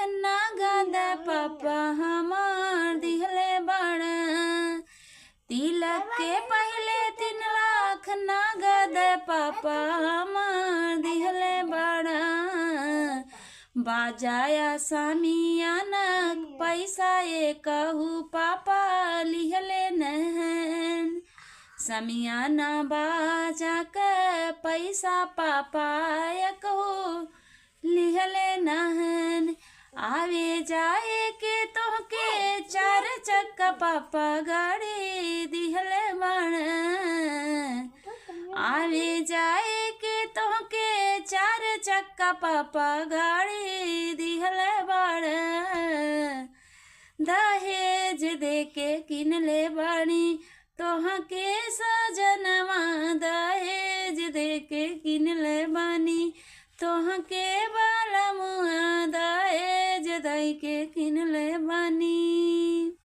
नगद पापा हमार दिहले बड़ा। तिलक के पहले 3 लाख नगद पापा हमार दिहले बड़ा। बाजाया सामियाना पैसा कहू पापा लिहले नहन। समियाना बाजा के पैसा पापा कहू लिहले नहन। आवे जाए के तोहके 4 चक्का पापा गाड़ी दिहले बड़ा। आवे जाए के तोहके 4 चक्का पापा गाड़ी दिहले बड़ा। दहेज दे के किनले बानी तोहके सजनवा। दहेज दे के किनले बानी तोहके बालमुआ। दहेज दे के किनले बानी।